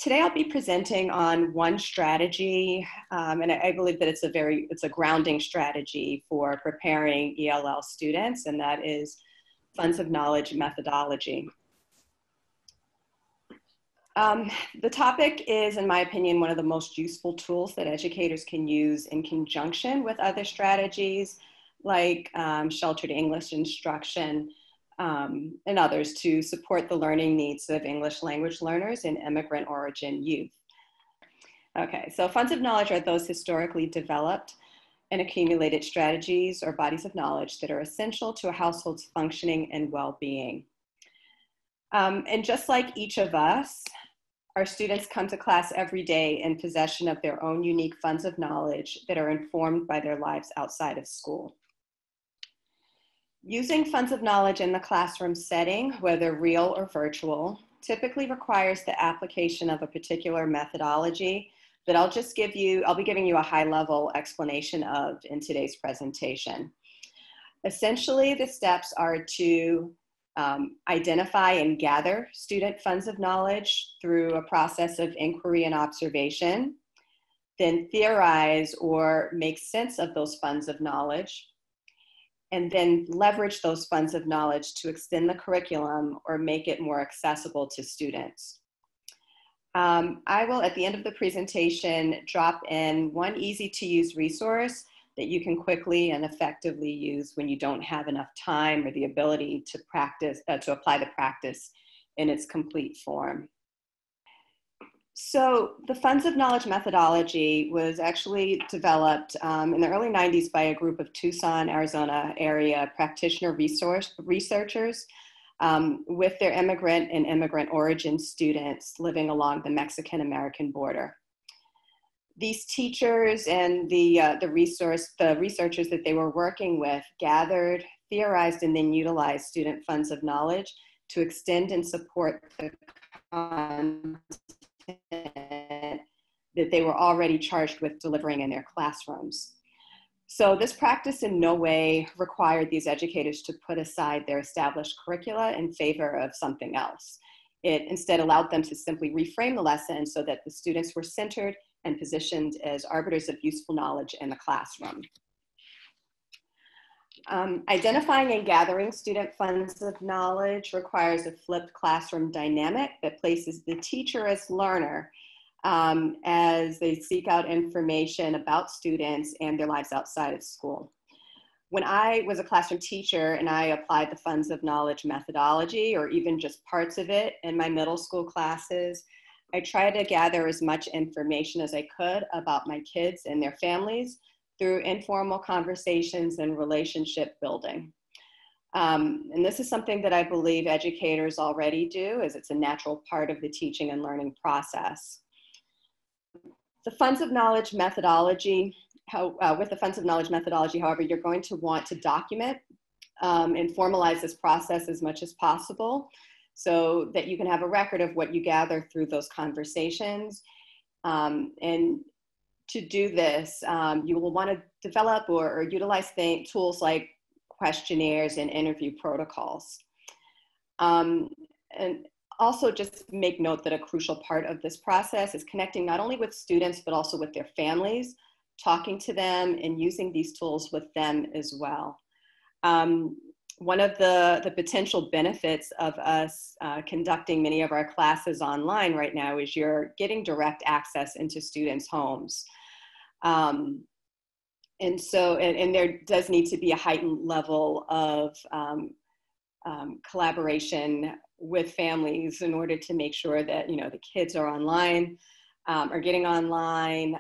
Today I'll be presenting on one strategy, and I believe that it's a grounding strategy for preparing ELL students, and that is funds of knowledge methodology. The topic is, in my opinion, one of the most useful tools that educators can use in conjunction with other strategies like sheltered English instruction, and others to support the learning needs of English language learners and immigrant origin youth. Okay, so funds of knowledge are those historically developed and accumulated strategies or bodies of knowledge that are essential to a household's functioning and well-being. And just like each of us, our students come to class every day in possession of their own unique funds of knowledge that are informed by their lives outside of school. Using funds of knowledge in the classroom setting, whether real or virtual, typically requires the application of a particular methodology that I'll be giving you a high-level explanation of in today's presentation. Essentially, the steps are to identify and gather student funds of knowledge through a process of inquiry and observation, then theorize or make sense of those funds of knowledge, and then leverage those funds of knowledge to extend the curriculum or make it more accessible to students. I will, at the end of the presentation, drop in one easy-to-use resource that you can quickly and effectively use when you don't have enough time or the ability to apply the practice in its complete form. So the funds of knowledge methodology was actually developed in the early 90s by a group of Tucson, Arizona area practitioner researchers with their immigrant and immigrant origin students living along the Mexican-American border. These teachers and the researchers that they were working with gathered, theorized, and then utilized student funds of knowledge to extend and support the content that they were already charged with delivering in their classrooms. So this practice in no way required these educators to put aside their established curricula in favor of something else. It instead allowed them to simply reframe the lesson so that the students were centered and positioned as arbiters of useful knowledge in the classroom. Identifying and gathering student funds of knowledge requires a flipped classroom dynamic that places the teacher as learner as they seek out information about students and their lives outside of school. When I was a classroom teacher and I applied the funds of knowledge methodology, or even just parts of it in my middle school classes, I tried to gather as much information as I could about my kids and their families through informal conversations and relationship building. And this is something that I believe educators already do, as it's a natural part of the teaching and learning process. The funds of knowledge methodology, with the funds of knowledge methodology, however, you're going to want to document and formalize this process as much as possible so that you can have a record of what you gather through those conversations. And to do this, you will want to develop or utilize tools like questionnaires and interview protocols. And also just make note that a crucial part of this process is connecting not only with students, but also with their families, talking to them and using these tools with them as well. One of the potential benefits of us conducting many of our classes online right now is you're getting direct access into students' homes. And there does need to be a heightened level of collaboration with families in order to make sure that, the kids are online, are getting online,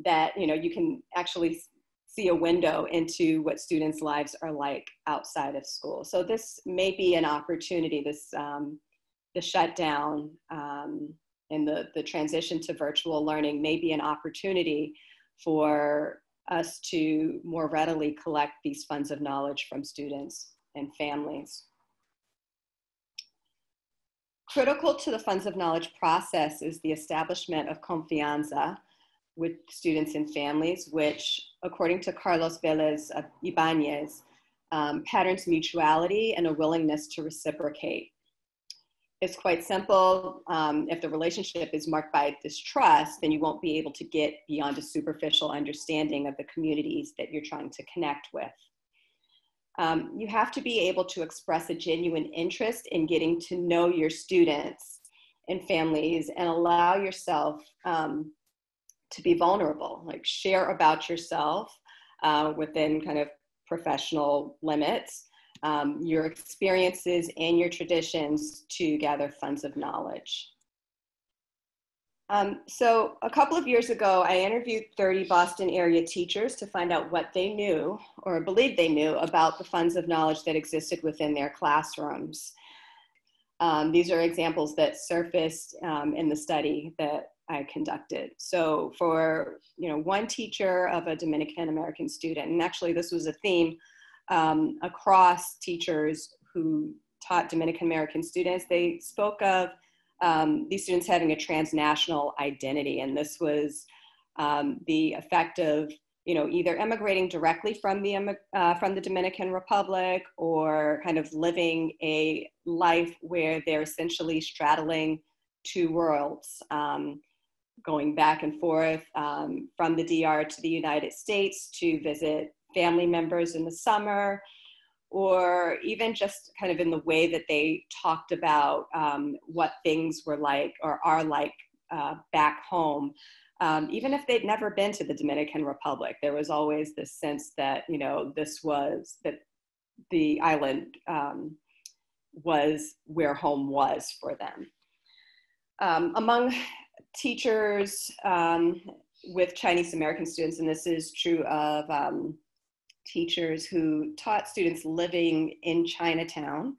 that, you can actually see a window into what students' lives are like outside of school. So this may be an opportunity, the shutdown and the transition to virtual learning may be an opportunity for us to more readily collect these funds of knowledge from students and families. Critical to the funds of knowledge process is the establishment of confianza with students and families, which, according to Carlos Vélez Ibanez, patterns mutuality and a willingness to reciprocate. It's quite simple. If the relationship is marked by distrust, then you won't be able to get beyond a superficial understanding of the communities that you're trying to connect with. You have to be able to express a genuine interest in getting to know your students and families, and allow yourself to be vulnerable, like share about yourself within kind of professional limits, your experiences and your traditions to gather funds of knowledge. So a couple of years ago, I interviewed 30 Boston area teachers to find out what they knew or believed they knew about the funds of knowledge that existed within their classrooms. These are examples that surfaced in the study that I conducted. So for one teacher of a Dominican American student, and actually this was a theme across teachers who taught Dominican American students, they spoke of these students having a transnational identity, and this was the effect of either immigrating directly from the Dominican Republic, or kind of living a life where they're essentially straddling two worlds, going back and forth from the DR to the United States to visit family members in the summer, or even just kind of in the way that they talked about what things were like or are like back home. Even if they'd never been to the Dominican Republic, there was always this sense that, that the island was where home was for them. Among teachers with Chinese American students, and this is true of teachers who taught students living in Chinatown,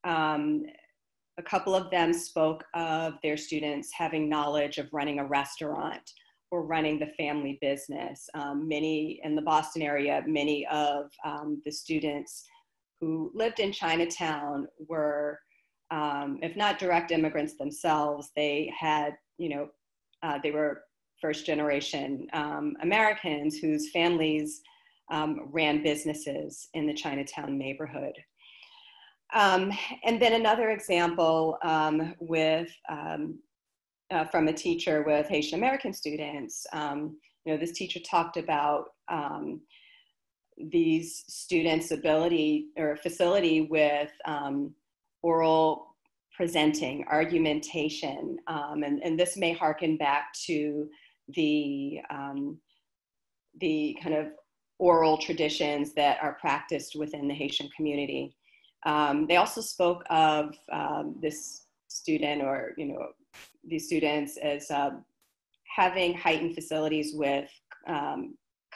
a couple of them spoke of their students having knowledge of running a restaurant or running the family business. Many in the Boston area, many of the students who lived in Chinatown were, if not direct immigrants themselves, they had, they were first generation Americans whose families ran businesses in the Chinatown neighborhood. And then another example from a teacher with Haitian American students. This teacher talked about these students' ability or facility with oral presenting, argumentation, and this may harken back to the kind of oral traditions that are practiced within the Haitian community. They also spoke of this student or, these students as having heightened facilities with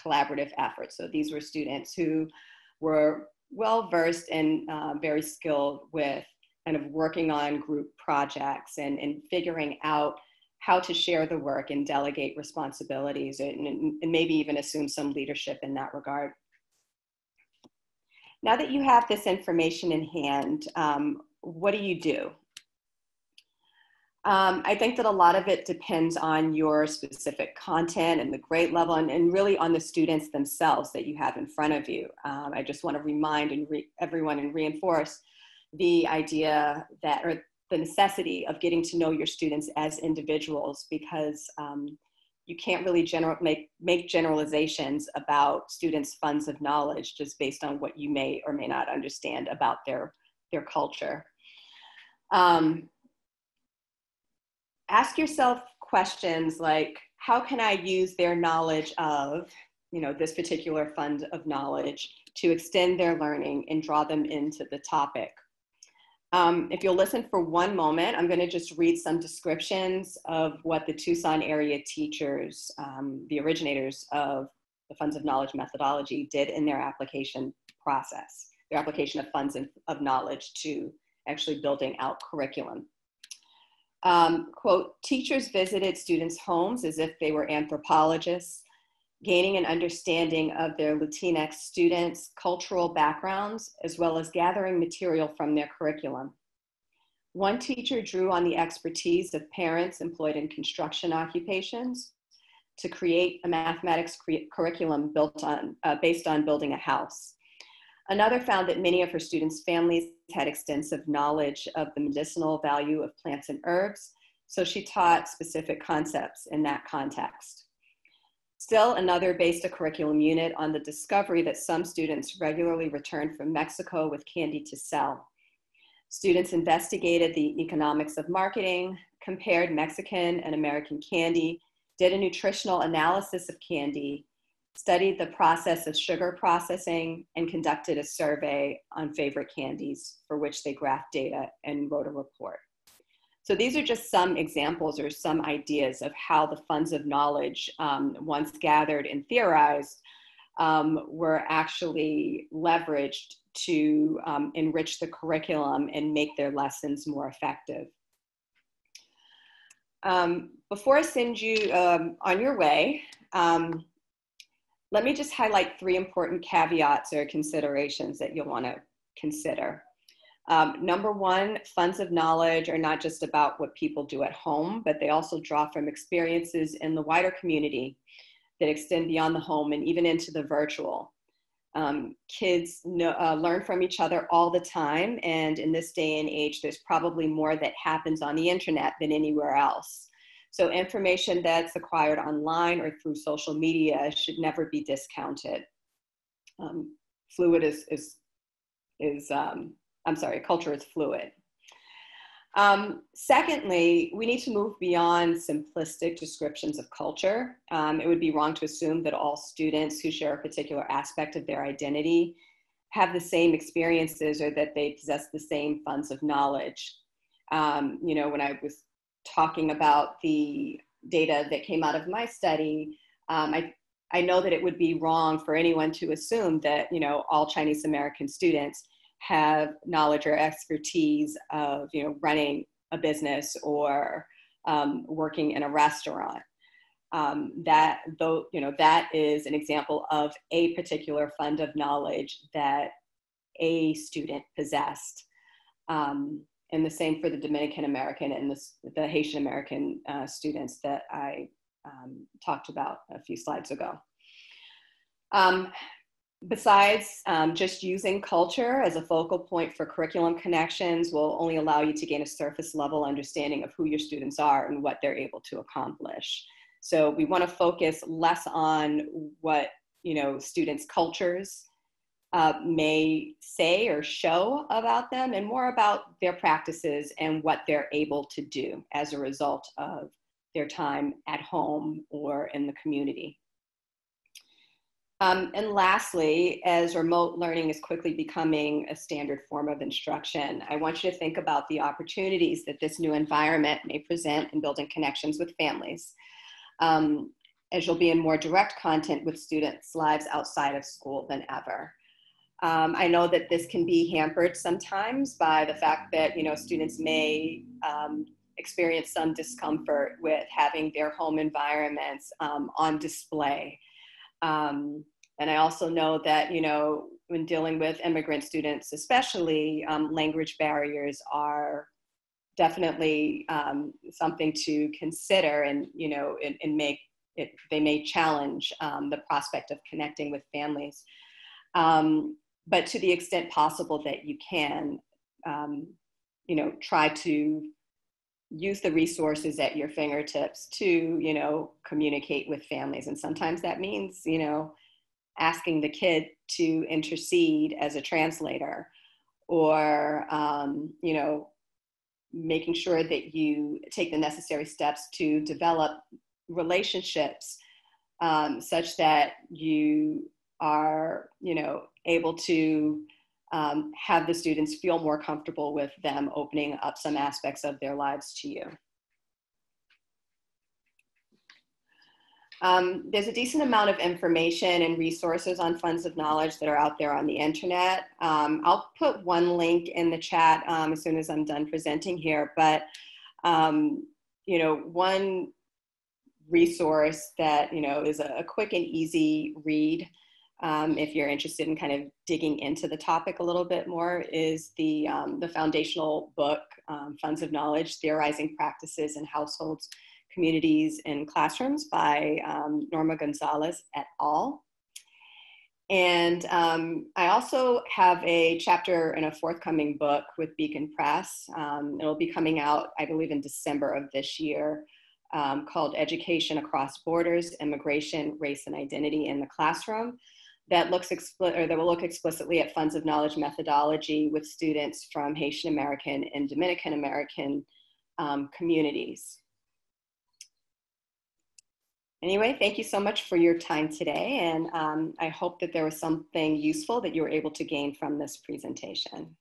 collaborative efforts. So these were students who were well-versed and very skilled with kind of working on group projects and figuring out how to share the work and delegate responsibilities and maybe even assume some leadership in that regard. Now that you have this information in hand, what do you do? I think that a lot of it depends on your specific content and the grade level and really on the students themselves that you have in front of you. I just want to remind everyone and reinforce the idea that, or the necessity of getting to know your students as individuals, because you can't really make generalizations about students' funds of knowledge just based on what you may or may not understand about their culture. Ask yourself questions like, how can I use their knowledge of, this particular fund of knowledge to extend their learning and draw them into the topic? If you'll listen for one moment, I'm going to just read some descriptions of what the Tucson area teachers, the originators of the Funds of Knowledge methodology, did in their application process, their application of funds of knowledge to actually building out curriculum. Quote, teachers visited students' homes as if they were anthropologists, gaining an understanding of their Latinx students' cultural backgrounds, as well as gathering material from their curriculum. One teacher drew on the expertise of parents employed in construction occupations to create a mathematics curriculum based on building a house. Another found that many of her students' families had extensive knowledge of the medicinal value of plants and herbs, so she taught specific concepts in that context. Still, another based a curriculum unit on the discovery that some students regularly returned from Mexico with candy to sell. Students investigated the economics of marketing, compared Mexican and American candy, did a nutritional analysis of candy, studied the process of sugar processing, and conducted a survey on favorite candies for which they graphed data and wrote a report. So these are just some examples or some ideas of how the funds of knowledge, once gathered and theorized, were actually leveraged to enrich the curriculum and make their lessons more effective. Before I send you on your way, let me just highlight 3 important caveats or considerations that you'll want to consider. Number 1, funds of knowledge are not just about what people do at home, but they also draw from experiences in the wider community that extend beyond the home and even into the virtual. Kids learn from each other all the time, and in this day and age, there's probably more that happens on the internet than anywhere else. So information that's acquired online or through social media should never be discounted. Culture is fluid. Secondly, we need to move beyond simplistic descriptions of culture. It would be wrong to assume that all students who share a particular aspect of their identity have the same experiences or that they possess the same funds of knowledge. When I was talking about the data that came out of my study, I know that it would be wrong for anyone to assume that, all Chinese American students have knowledge or expertise of, running a business or working in a restaurant. That is an example of a particular fund of knowledge that a student possessed. And the same for the Dominican American and the Haitian American students that I talked about a few slides ago. Besides, just using culture as a focal point for curriculum connections will only allow you to gain a surface level understanding of who your students are and what they're able to accomplish. So we want to focus less on what, students' cultures may say or show about them, and more about their practices and what they're able to do as a result of their time at home or in the community. And lastly, as remote learning is quickly becoming a standard form of instruction, I want you to think about the opportunities that this new environment may present in building connections with families, as you'll be in more direct contact with students' lives outside of school than ever. I know that this can be hampered sometimes by the fact that, students may experience some discomfort with having their home environments on display. And I also know that, when dealing with immigrant students, especially, language barriers are definitely something to consider, and, they may challenge the prospect of connecting with families. But to the extent possible that you can, try to use the resources at your fingertips to, communicate with families. And sometimes that means, asking the kid to intercede as a translator, or, making sure that you take the necessary steps to develop relationships such that you are, able to have the students feel more comfortable with them opening up some aspects of their lives to you. There's a decent amount of information and resources on funds of knowledge that are out there on the internet. I'll put one link in the chat as soon as I'm done presenting here, but one resource that is a quick and easy read, if you're interested in kind of digging into the topic a little bit more, is the foundational book, Funds of Knowledge, Theorizing Practices in Households, Communities, and Classrooms by Norma Gonzalez et al. And I also have a chapter in a forthcoming book with Beacon Press. It'll be coming out, I believe, in December of this year, called Education Across Borders, Immigration, Race, and Identity in the Classroom, that will look explicitly at funds of knowledge methodology with students from Haitian American and Dominican American communities. Anyway, thank you so much for your time today, and I hope that there was something useful that you were able to gain from this presentation.